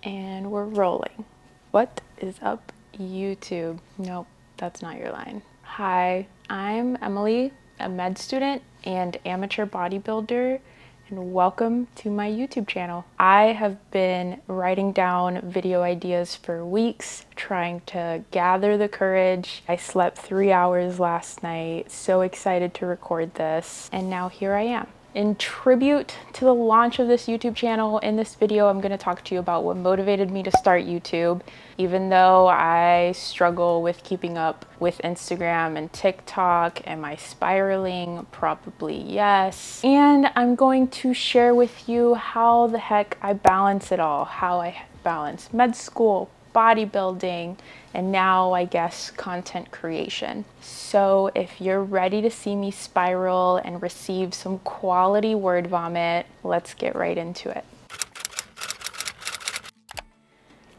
And we're rolling. What is up, YouTube? Nope, that's not your line. Hi, I'm Emily, a med student and amateur bodybuilder, and welcome to my YouTube channel. I have been writing down video ideas for weeks, trying to gather the courage. I slept 3 hours last night, so excited to record this, and now here I am. In tribute to the launch of this YouTube channel, in this video, I'm going to talk to you about what motivated me to start YouTube, even though I struggle with keeping up with Instagram and TikTok. Am I spiraling? Probably yes. And I'm going to share with you how the heck I balance it all, how I balance med school, bodybuilding, and now I guess content creation. So if you're ready to see me spiral and receive some quality word vomit, let's get right into it.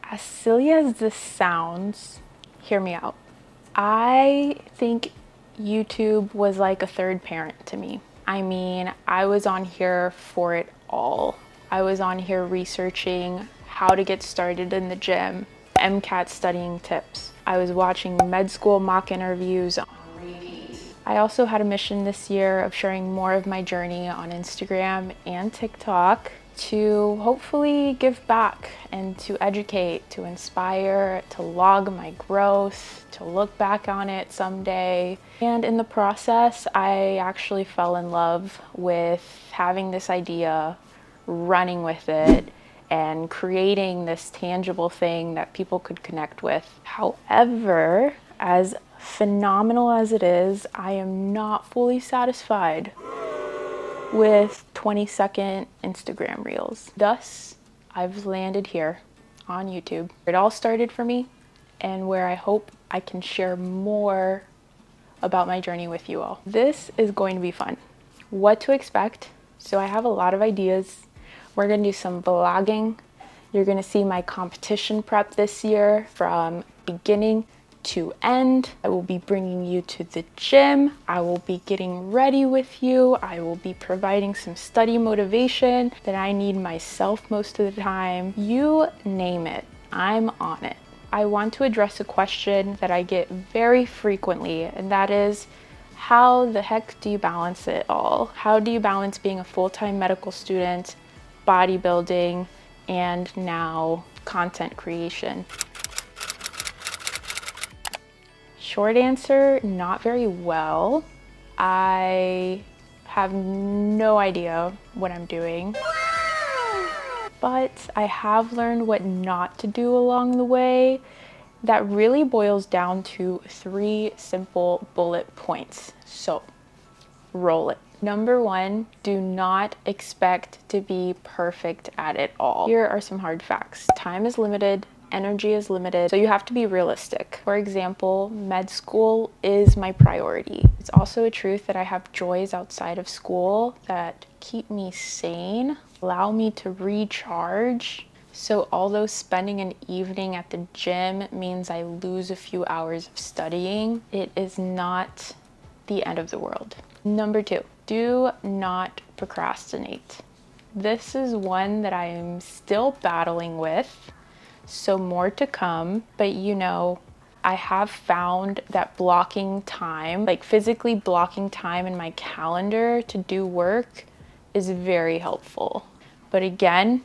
As silly as this sounds, hear me out. I think YouTube was like a third parent to me. I mean, I was on here for it all. I was on here researching how to get started in the gym, MCAT studying tips. I was watching med school mock interviews on repeat. I also had a mission this year of sharing more of my journey on Instagram and TikTok to hopefully give back and to educate, to inspire, to log my growth, to look back on it someday. And in the process, I actually fell in love with having this idea, running with it, and creating this tangible thing that people could connect with. However, as phenomenal as it is, I am not fully satisfied with 20-second Instagram reels. Thus, I've landed here on YouTube. It all started for me, and where I hope I can share more about my journey with you all. This is going to be fun. What to expect? So I have a lot of ideas. We're gonna do some vlogging. You're gonna see my competition prep this year from beginning to end. I will be bringing you to the gym. I will be getting ready with you. I will be providing some study motivation that I need myself most of the time. You name it, I'm on it. I want to address a question that I get very frequently, and that is, how the heck do you balance it all? How do you balance being a full-time medical student, bodybuilding, and now content creation? Short answer, not very well. I have no idea what I'm doing, but I have learned what not to do along the way. That really boils down to 3 simple bullet points. So, roll it. Number 1, do not expect to be perfect at it all. Here are some hard facts. Time is limited, energy is limited, so you have to be realistic. For example, med school is my priority. It's also a truth that I have joys outside of school that keep me sane, allow me to recharge. So although spending an evening at the gym means I lose a few hours of studying, it is not the end of the world. Number 2, do not procrastinate. This is one that I am still battling with, so more to come, but you know, I have found that blocking time, like physically blocking time in my calendar to do work, is very helpful. But again,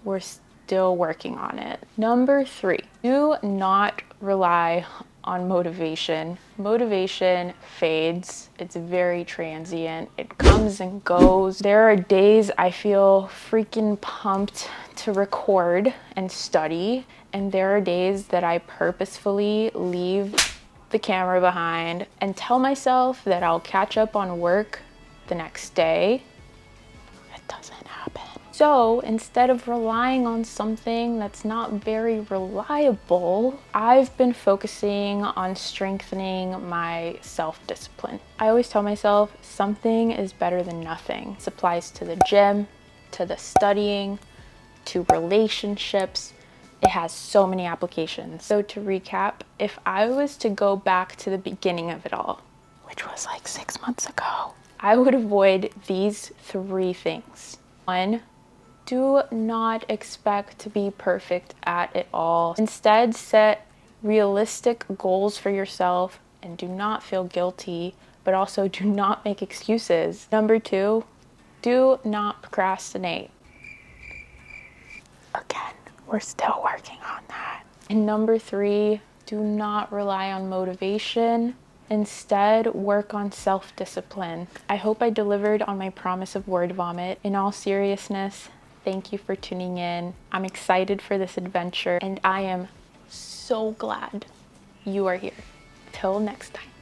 we're still working on it. Number 3, do not rely on motivation. Motivation fades. It's very transient. It comes and goes. There are days I feel freaking pumped to record and study, and there are days that I purposefully leave the camera behind and tell myself that I'll catch up on work the next day. It doesn't happen. So instead of relying on something that's not very reliable, I've been focusing on strengthening my self-discipline. I always tell myself something is better than nothing. This applies to the gym, to the studying, to relationships. It has so many applications. So to recap, if I was to go back to the beginning of it all, which was like 6 months ago, I would avoid these 3 things. 1, Do not expect to be perfect at it all. Instead, set realistic goals for yourself and do not feel guilty, but also do not make excuses. Number 2, do not procrastinate. Again, we're still working on that. And number 3, do not rely on motivation. Instead, work on self-discipline. I hope I delivered on my promise of word vomit. In all seriousness, thank you for tuning in. I'm excited for this adventure and I am so glad you are here. Till next time.